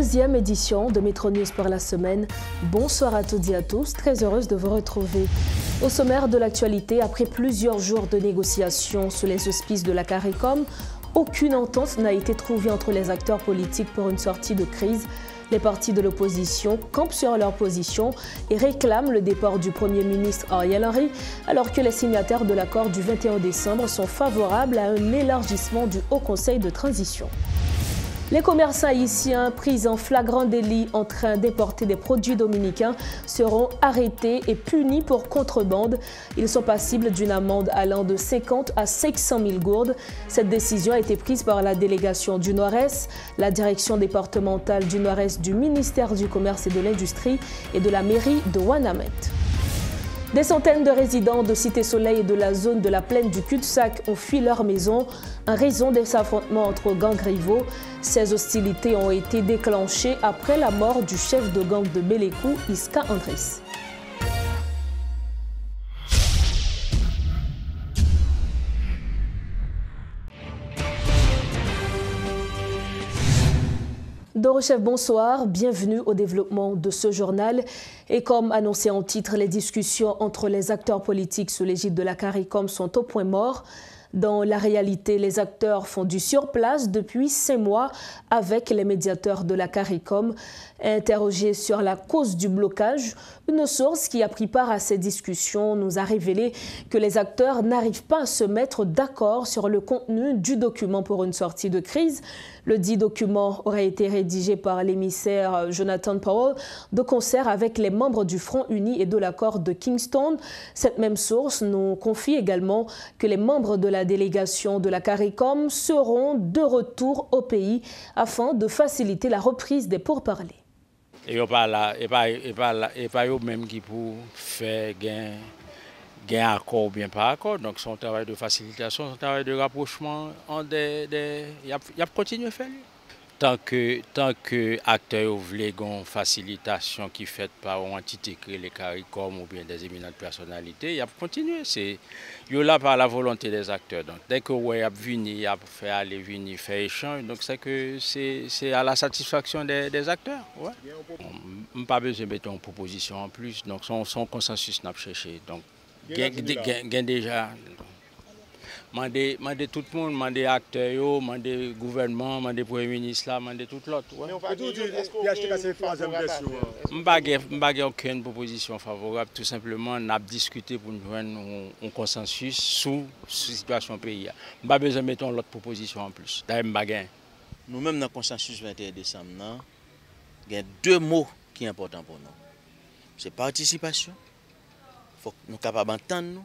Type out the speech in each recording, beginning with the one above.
12e édition de Métro News pour la semaine. Bonsoir à toutes et à tous, très heureuse de vous retrouver. Au sommaire de l'actualité, après plusieurs jours de négociations sous les auspices de la CARICOM, aucune entente n'a été trouvée entre les acteurs politiques pour une sortie de crise. Les partis de l'opposition campent sur leur position et réclament le départ du Premier ministre Ariel Henry, alors que les signataires de l'accord du 21 décembre sont favorables à un élargissement du Haut Conseil de transition. Les commerçants haïtiens pris en flagrant délit en train d'importer des produits dominicains seront arrêtés et punis pour contrebande. Ils sont passibles d'une amende allant de 50 à 500 000 gourdes. Cette décision a été prise par la délégation du Nord-Est, la direction départementale du Nord-Est du ministère du Commerce et de l'Industrie et de la mairie de Ouanamène. Des centaines de résidents de Cité Soleil et de la zone de la plaine du cul-de-sac ont fui leur maison en raison des affrontements entre gangs rivaux. Ces hostilités ont été déclenchées après la mort du chef de gang de Bélékou, Iska Andris. Dorochef, bonsoir, bienvenue au développement de ce journal. Et comme annoncé en titre, les discussions entre les acteurs politiques sous l'égide de la CARICOM sont au point mort. Dans la réalité, les acteurs font du surplace depuis 5 mois avec les médiateurs de la CARICOM. Interrogé sur la cause du blocage, une source qui a pris part à ces discussions nous a révélé que les acteurs n'arrivent pas à se mettre d'accord sur le contenu du document pour une sortie de crise. Le dit document aurait été rédigé par l'émissaire Jonathan Powell de concert avec les membres du Front Uni et de l'accord de Kingston. Cette même source nous confie également que les membres de la délégation de la CARICOM seront de retour au pays afin de faciliter la reprise des pourparlers. Et pas eux même qui pour faire gain accord ou bien pas accord. Donc son travail de facilitation, son travail de rapprochement, il a continué à faire. Tant que acteurs voulaient une facilitation qui est faite par une entité créée les CARICOM ou bien des éminentes personnalités, il a continué. C'est là par la volonté des acteurs. Donc dès que il a venu, il a fait aller venir, faire échange. Donc c'est à la satisfaction des acteurs. Ouais. On n'a pas besoin de mettre une proposition en plus. Donc son consensus n'a pas cherché. Donc gain déjà. Mandé tout le monde, mandé acteurs, mandé gouvernement, mandé premier ministre, mandé tout l'autre. Je n'ai pas aucune proposition favorable. Tout simplement, on a discuté pour nous joindre un consensus sous la situation pays. Je n'ai pas besoin de mettre l'autre proposition en plus. Nous-mêmes, dans le consensus 21 décembre, il y a 2 mots qui sont importants pour nous. C'est participation. Il faut que nous soyons capables d'entendre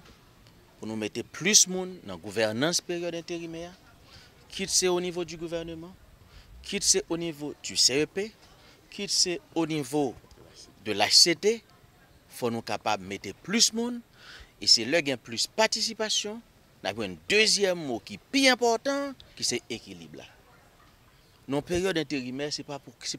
pour nous mettre plus de monde dans la gouvernance période intérimaire, quitte c'est au niveau du gouvernement, quitte c'est au niveau du CEP, quitte c'est au niveau de l'HCT, il faut nous capables de mettre plus de monde. Et c'est là qu'il y a plus de participation. Nous avons un deuxième mot qui est plus important, qui c'est équilibre. Dans la période intérimaire, ce n'est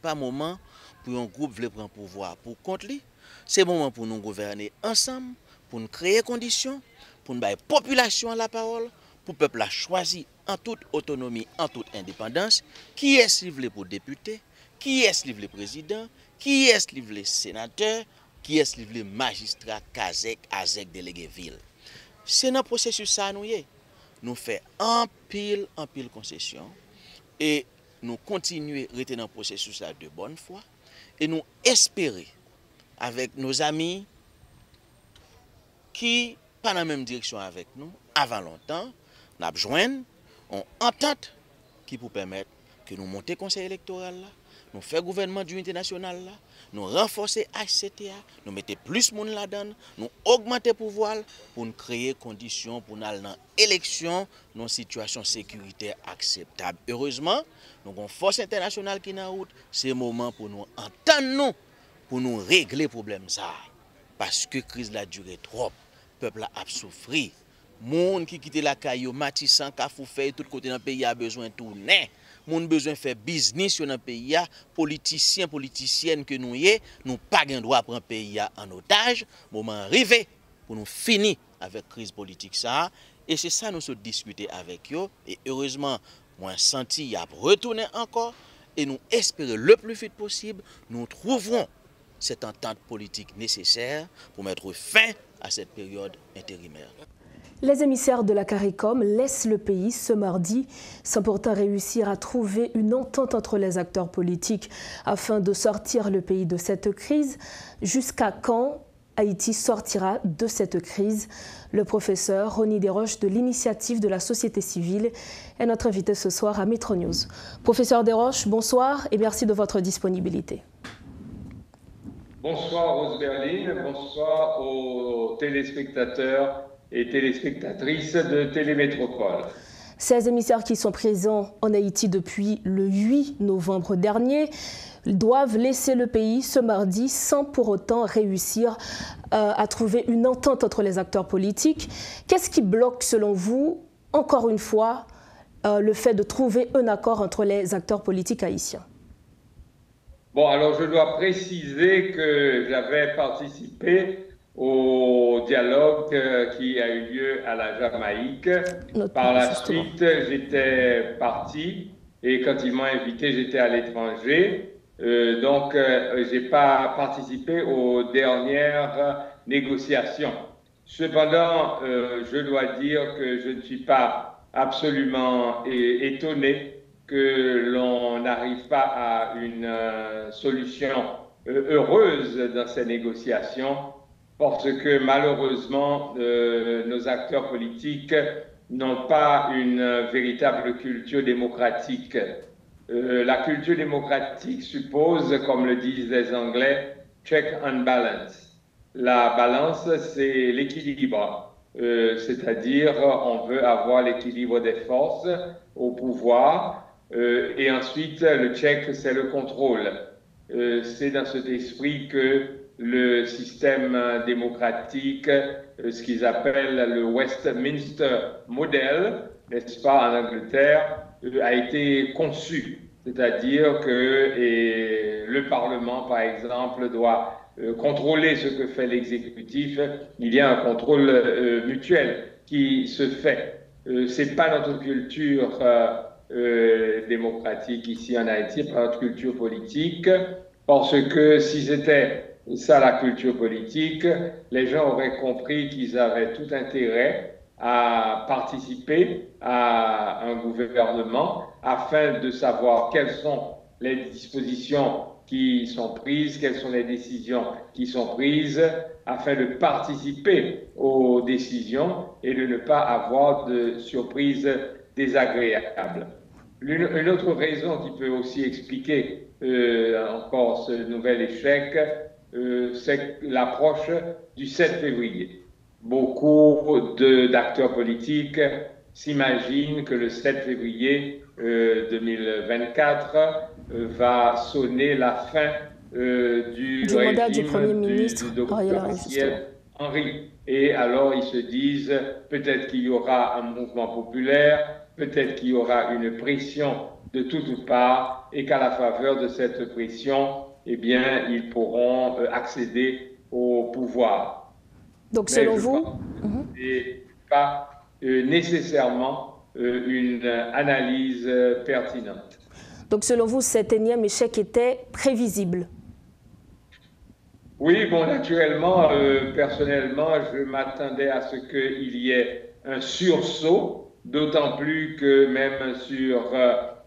pas un moment pour un groupe veut prendre pouvoir pour contre lui. C'est un moment pour nous gouverner ensemble, pour nous créer des conditions, pour nous donner la population la parole, pour le peuple choisir en toute autonomie, en toute indépendance, qui est livré pour député, qui est livré président, qui est livré sénateur, qui est livré magistrat, Kazek, Azek, délégué ville. C'est dans le processus ça nous faisons en pile concession et nous continuons à rester dans le processus là de bonne foi et nous espérons avec nos amis qui pas dans la même direction avec nous, avant longtemps, nous avons joint une entente qui peut permettre que nous montions le conseil électoral, nous fassions le gouvernement d'unité nationale, nous renforcer HCTA, nous mettions plus de monde là-dedans, nous augmenter le pouvoir pour nous créer des conditions pour nous aller dans l'élection dans une situation sécuritaire acceptable. Heureusement, nous avons une force internationale qui est en route, c'est le moment pour nous entendre, pour nous régler le problème. Parce que la crise a duré trop. Le peuple a souffert. Les gens qui quittent la caillou, Matissan, Kafoufei, tout côté dans le pays a besoin de tourner. Les gens ont besoin de faire business dans le pays. Politiciens, politiciennes que nous sommes, nous n'avons pas le droit de prendre le pays en otage. Le moment arrivé pour nous finir avec la crise politique. Et c'est ça que nous avons discuté avec eux. Et heureusement, moi, senti qu'il a retourné encore. et nous espérons le plus vite possible, nous trouverons cette entente politique nécessaire pour mettre fin à cette période intérimaire. Les émissaires de la CARICOM laissent le pays ce mardi sans pourtant réussir à trouver une entente entre les acteurs politiques afin de sortir le pays de cette crise. Jusqu'à quand Haïti sortira de cette crise? Le professeur Ronnie Desroches de l'initiative de la société civile est notre invité ce soir à Metro News. Professeur Desroches, bonsoir et merci de votre disponibilité. Bonsoir Rose Berline, bonsoir aux téléspectateurs et téléspectatrices de Télémétropole. Ces émissaires qui sont présents en Haïti depuis le 8 novembre dernier doivent laisser le pays ce mardi sans pour autant réussir à trouver une entente entre les acteurs politiques. Qu'est-ce qui bloque selon vous, encore une fois, le fait de trouver un accord entre les acteurs politiques haïtiens? Bon, alors je dois préciser que j'avais participé au dialogue qui a eu lieu à la Jamaïque. Par la suite, j'étais parti et quand ils m'ont invité, j'étais à l'étranger. Donc, je n'ai pas participé aux dernières négociations. Cependant, je dois dire que je ne suis pas absolument étonné que l'on n'arrive pas à une solution heureuse dans ces négociations, parce que malheureusement, nos acteurs politiques n'ont pas une véritable culture démocratique. La culture démocratique suppose, comme le disent les Anglais, check and balance. La balance, c'est l'équilibre, c'est-à-dire on veut avoir l'équilibre des forces au pouvoir, et ensuite le check, c'est le contrôle. C'est dans cet esprit que le système démocratique, ce qu'ils appellent le Westminster Model, n'est-ce pas, en Angleterre, a été conçu. C'est-à-dire que le Parlement, par exemple, doit contrôler ce que fait l'exécutif. Il y a un contrôle mutuel qui se fait. Ce n'est pas notre culture démocratique ici en Haïti, pas notre culture politique, parce que si c'était ça la culture politique, les gens auraient compris qu'ils avaient tout intérêt à participer à un gouvernement afin de savoir quelles sont les dispositions qui sont prises, quelles sont les décisions qui sont prises, afin de participer aux décisions et de ne pas avoir de surprises désagréables. Une autre raison qui peut aussi expliquer encore ce nouvel échec, c'est l'approche du 7 février. Beaucoup d'acteurs politiques s'imaginent que le 7 février 2024 va sonner la fin du mandat du régime Premier ministre du docteur Ariel Henry. Et alors ils se disent peut-être qu'il y aura un mouvement populaire, peut-être qu'il y aura une pression de toutes parts et qu'à la faveur de cette pression, eh bien, ils pourront accéder au pouvoir. Donc, selon vous, ce n'est pas nécessairement une analyse pertinente. Donc, selon vous, cet énième échec était prévisible? Oui, bon, naturellement, personnellement, je m'attendais à ce qu'il y ait un sursaut, d'autant plus que même sur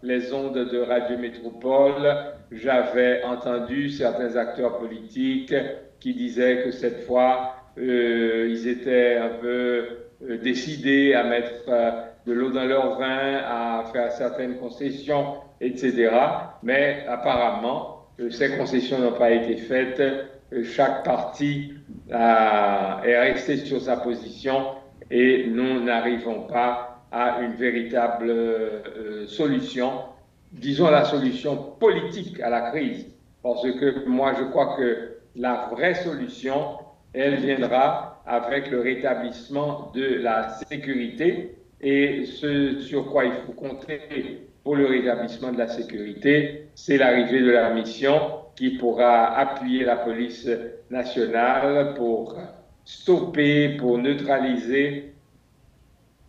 les ondes de Radio Métropole, j'avais entendu certains acteurs politiques qui disaient que cette fois, ils étaient un peu décidés à mettre de l'eau dans leur vin, à faire certaines concessions, etc. Mais apparemment, ces concessions n'ont pas été faites. Chaque parti est resté sur sa position et nous n'arrivons pas à une véritable solution, disons la solution politique à la crise. Parce que moi, je crois que la vraie solution, elle viendra avec le rétablissement de la sécurité. Et ce sur quoi il faut compter pour le rétablissement de la sécurité, c'est l'arrivée de la mission qui pourra appuyer la police nationale pour stopper, pour neutraliser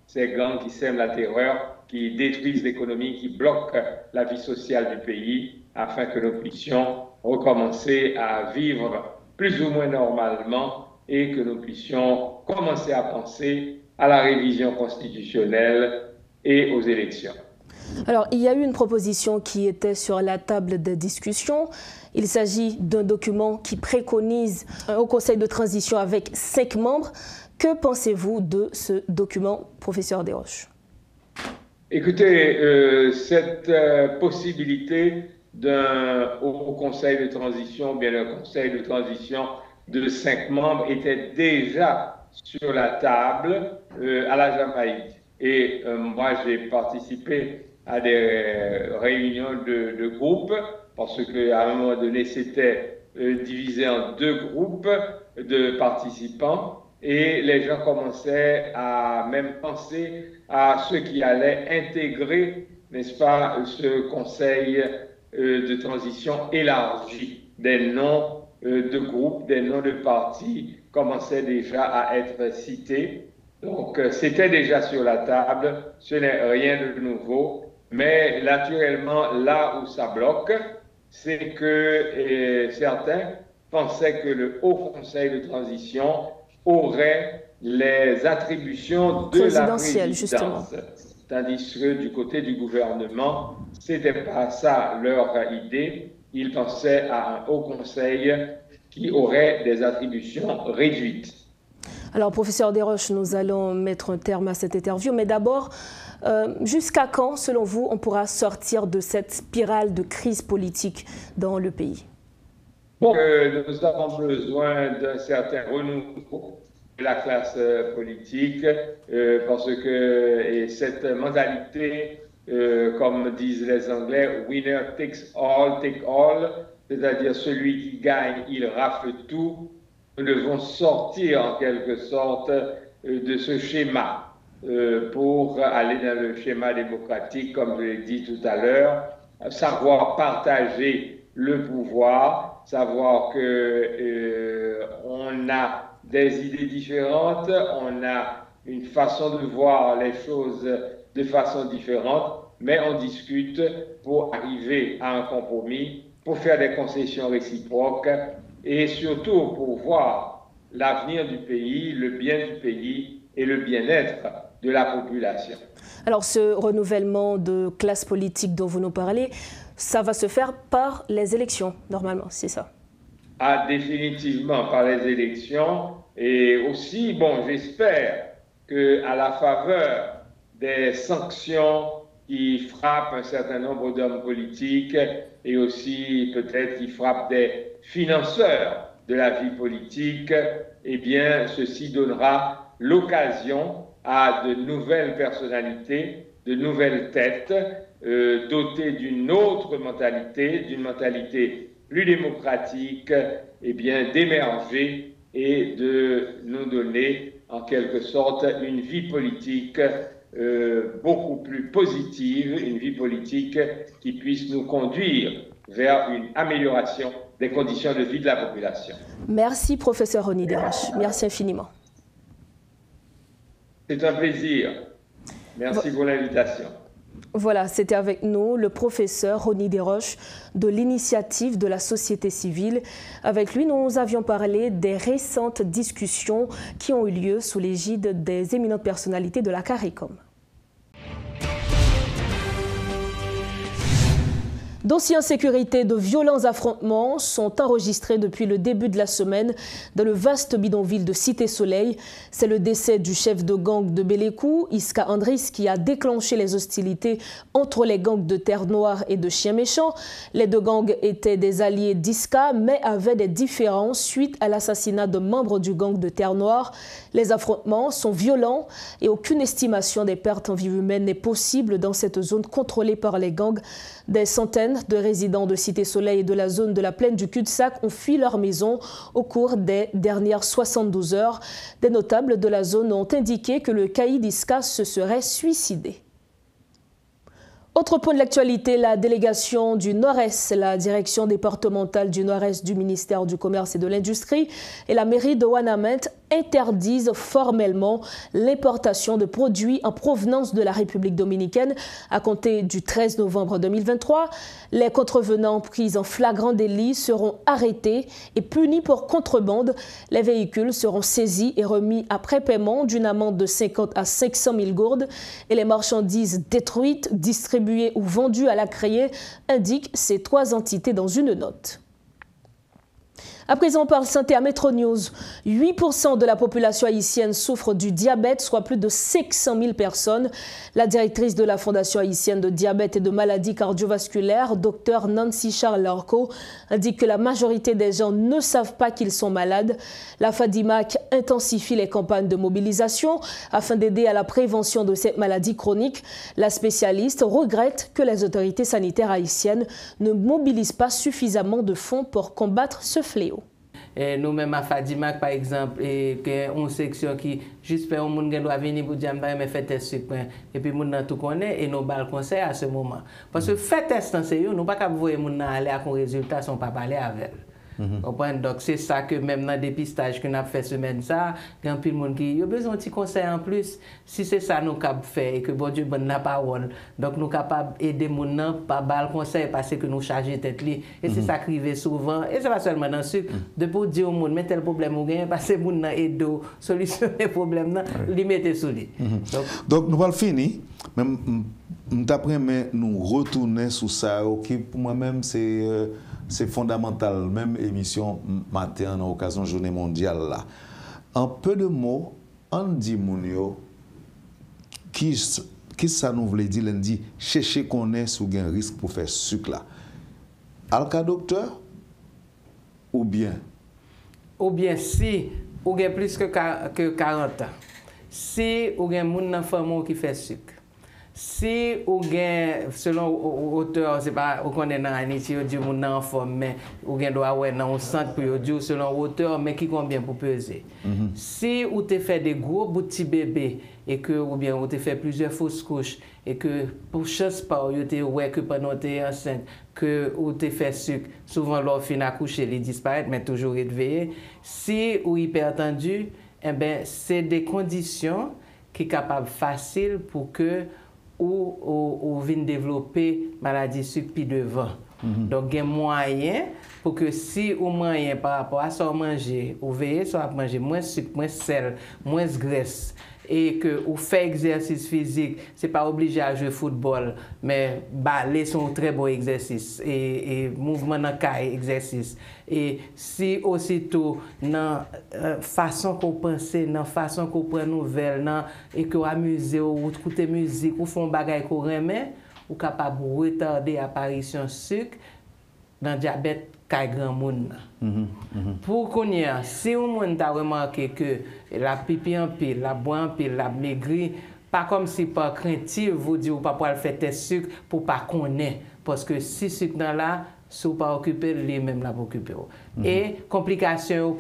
ces gangs qui sèment la terreur, qui détruisent l'économie, qui bloquent la vie sociale du pays, afin que nous puissions recommencer à vivre plus ou moins normalement et que nous puissions commencer à penser à la révision constitutionnelle et aux élections. Alors, il y a eu une proposition qui était sur la table des discussions. Il s'agit d'un document qui préconise un haut conseil de transition avec 5 membres. Que pensez-vous de ce document, professeur Desroches? Écoutez, cette possibilité d'un haut conseil de transition, bien un conseil de transition de 5 membres était déjà sur la table à la Jamaïque. Et moi, j'ai participé à des réunions de groupes parce qu'à un moment donné, c'était divisé en 2 groupes de participants. Et les gens commençaient à même penser à ceux qui allaient intégrer, n'est-ce pas, ce conseil de transition élargi. Des noms de groupes, des noms de partis commençaient déjà à être cités. Donc, c'était déjà sur la table, ce n'est rien de nouveau. Mais naturellement, là où ça bloque, c'est que certains pensaient que le Haut Conseil de transition aurait les attributions de la présidence, justement. Tandis que du côté du gouvernement, ce n'était pas ça leur idée. Ils pensaient à un haut conseil qui aurait des attributions réduites. Alors, professeur Desroches, nous allons mettre un terme à cette interview, mais d'abord, jusqu'à quand, selon vous, on pourra sortir de cette spirale de crise politique dans le pays? Bon, nous avons besoin d'un certain renouveau de la classe politique parce que cette mentalité, comme disent les Anglais, winner takes all, c'est-à-dire celui qui gagne, il rafle tout. Nous devons sortir en quelque sorte de ce schéma pour aller dans le schéma démocratique, comme je l'ai dit tout à l'heure, savoir partager le pouvoir, savoir que on a des idées différentes, on a une façon de voir les choses de façon différente, mais on discute pour arriver à un compromis, pour faire des concessions réciproques et surtout pour voir l'avenir du pays, le bien du pays et le bien-être de la population. Alors ce renouvellement de classe politique dont vous nous parlez, ça va se faire par les élections, normalement, c'est ça? Ah, définitivement par les élections. Et aussi, bon, j'espère qu'à la faveur des sanctions qui frappent un certain nombre d'hommes politiques et aussi peut-être qui frappent des financeurs de la vie politique, eh bien, ceci donnera l'occasion à de nouvelles personnalités, de nouvelles têtes, dotées d'une autre mentalité, d'une mentalité plus démocratique, eh bien, d'émerger et de nous donner en quelque sorte une vie politique beaucoup plus positive, une vie politique qui puisse nous conduire vers une amélioration des conditions de vie de la population. Merci, professeur Rony Desroches. Merci infiniment. C'est un plaisir. Merci pour l'invitation. Voilà, c'était avec nous le professeur Rony Desroches de l'initiative de la société civile. Avec lui, nous avions parlé des récentes discussions qui ont eu lieu sous l'égide des éminentes personnalités de la CARICOM. Dossiers en sécurité, de violents affrontements sont enregistrés depuis le début de la semaine dans le vaste bidonville de Cité-Soleil. C'est le décès du chef de gang de Bélékou, Iska Andris, qui a déclenché les hostilités entre les gangs de Terre Noire et de Chien Méchant. Les 2 gangs étaient des alliés d'Iska, mais avaient des différends suite à l'assassinat de membres du gang de Terre Noire. Les affrontements sont violents et aucune estimation des pertes en vie humaine n'est possible dans cette zone contrôlée par les gangs. Des centaines de résidents de Cité-Soleil et de la zone de la plaine du cul-de-sac ont fui leur maison au cours des dernières 72 heures. Des notables de la zone ont indiqué que le caïd Iska se serait suicidé. Autre point de l'actualité, la délégation du Nord-Est, la direction départementale du Nord-Est du ministère du Commerce et de l'Industrie et la mairie de Ouanaminthe interdisent formellement l'importation de produits en provenance de la République dominicaine à compter du 13 novembre 2023. Les contrevenants pris en flagrant délit seront arrêtés et punis pour contrebande. Les véhicules seront saisis et remis après paiement d'une amende de 50 à 500 000 gourdes et les marchandises détruites, distribuées ou vendues à la criée, indiquent ces 3 entités dans une note. À présent, on parle santé à Metro News. 8% de la population haïtienne souffre du diabète, soit plus de 500 000 personnes. La directrice de la Fondation haïtienne de diabète et de maladies cardiovasculaires, Dr Nancy Charles-Larco, indique que la majorité des gens ne savent pas qu'ils sont malades. La FADIMAC intensifie les campagnes de mobilisation afin d'aider à la prévention de cette maladie chronique. La spécialiste regrette que les autorités sanitaires haïtiennes ne mobilisent pas suffisamment de fonds pour combattre ce fléau. Nous-mêmes à FADIMAC, par exemple, et une section qui juste fait un monde qui doit venir pour dire mais fait test sucre et puis moun nan tout connaît et nous bal conseil à ce moment parce que fait test c'est nous pas capable voir moun nan aller à un résultat sans pas parler avec. Donc c'est ça que même dans le dépistage que nous avons fait semaine ça, il y a un peu de monde qui a besoin de petits conseils en plus. Si c'est ça nous capable faire et que bon Dieu bonne la parole, donc nous capable aider les gens par bal conseil parce que nous charger tête li et c'est ça qui arrive souvent et c'est pas seulement dans le sucre de pour dire au monde mais tel problème ou gain parce que moun nan aide solutionner problème là, li mettre sous lui. Donc nous allons finir même d'après mais nous retourner sur ça qui pour moi-même c'est fondamental, même émission matin en occasion journée mondiale là. En peu de mots, on dit Mounio, qui ça nous voulait dire lundi, chercher qu'on est sous un risque pour faire sucre là. Alka docteur ou bien si ou bien plus que 40 ans. Si ou bien moun nan famo qui fait sucre. Si ou gen selon auteur c'est pas ou connaît dans Haïti ou dit moun nan en forme mais ou gen doit ouais dans un centre pour dire selon auteur mais qui combien pour peser. Si ou te fait des gros petits bébés et que ou bien ou te fait plusieurs fausses couches et que pour chance pas ou te ouais que pendant t'es enceinte que ou te fait sucre souvent leur fin accoucher les disparaître mais toujours réveillé. Si ou hypertendu eh ben c'est des conditions qui capable facile pour que ou vient développer maladie sucre puis devant. Donc il y a moyen pour que si ou moyen par rapport à ça manger, ou veiller soit manger moins sucre, moins sel, moins graisse et que ou fait exercice physique, c'est pas obligé à jouer football, mais ballet sont très bon exercice et mouvement dans caille exercice. Et si aussitôt dans façon qu'on pense, dans façon qu'on prend nouvelle, et que amuser ou écouter musique ou font bagay qu'on remet, ou capable retarder l'apparition sucre dans diabète kay grand monde. Pour qu'on y a, si on a remarqué que la pipi en pile, la boit en pile, la maigri, pas comme si par craintive vous dit ou pas pour faire test sucre pour pas connaître parce que si sucre dans là si vous pas occupé les mêmes la occuper. Et complications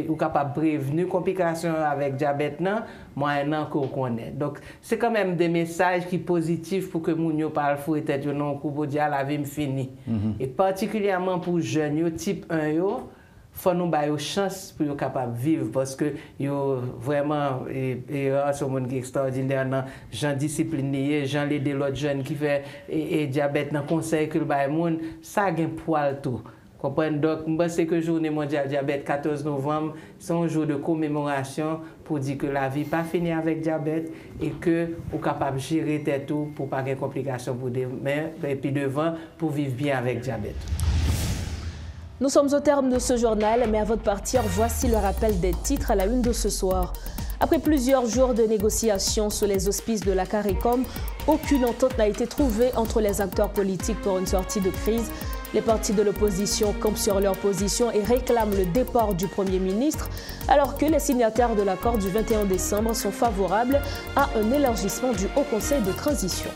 ou capable prévenir complications avec diabète non moyen qu'on connaît. Donc c'est quand même des messages qui positifs pour que moun yo parle fou tête yo non coup pour dire la vie me fini. Et particulièrement pour jeunes yo type 1 yo faut nous ba yo chance pour yo capable vivre parce que yo vraiment et sont monde qui extraordinaire dans gens discipliné, gens aider l'autre jeune qui fait et diabète dans conseil que le ba monde ça gain poil tout. Comprenez donc je pense que journée mondiale diabète 14 novembre c'est un jour de commémoration pour dire que la vie pas finie avec diabète et que on capable gérer tête tout pour pas de complications pour demain et puis devant pour vivre bien avec diabète. Nous sommes au terme de ce journal, mais avant de partir, voici le rappel des titres à la une de ce soir. Après plusieurs jours de négociations sous les auspices de la CARICOM, aucune entente n'a été trouvée entre les acteurs politiques pour une sortie de crise. Les partis de l'opposition campent sur leur position et réclament le départ du Premier ministre, alors que les signataires de l'accord du 21 décembre sont favorables à un élargissement du Haut Conseil de transition.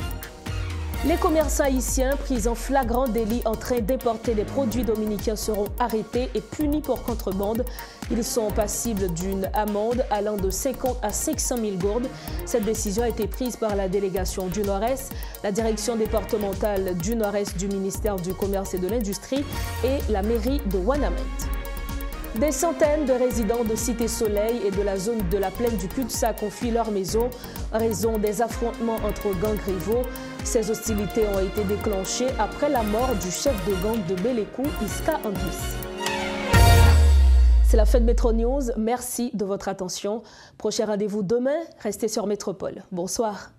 Les commerçants haïtiens pris en flagrant délit en train d'importer des produits dominicains seront arrêtés et punis pour contrebande. Ils sont passibles d'une amende allant de 50 à 500 000 gourdes. Cette décision a été prise par la délégation du Nord-Est, la direction départementale du Nord-Est du ministère du Commerce et de l'Industrie et la mairie de Ouanamène. Des centaines de résidents de Cité Soleil et de la zone de la plaine du cul-de-sac ont fui leur maison en raison des affrontements entre gangs rivaux. Ces hostilités ont été déclenchées après la mort du chef de gang de Bélékou, Iska Anguis. C'est la fin de Métro News. Merci de votre attention. Prochain rendez-vous demain. Restez sur Métropole. Bonsoir.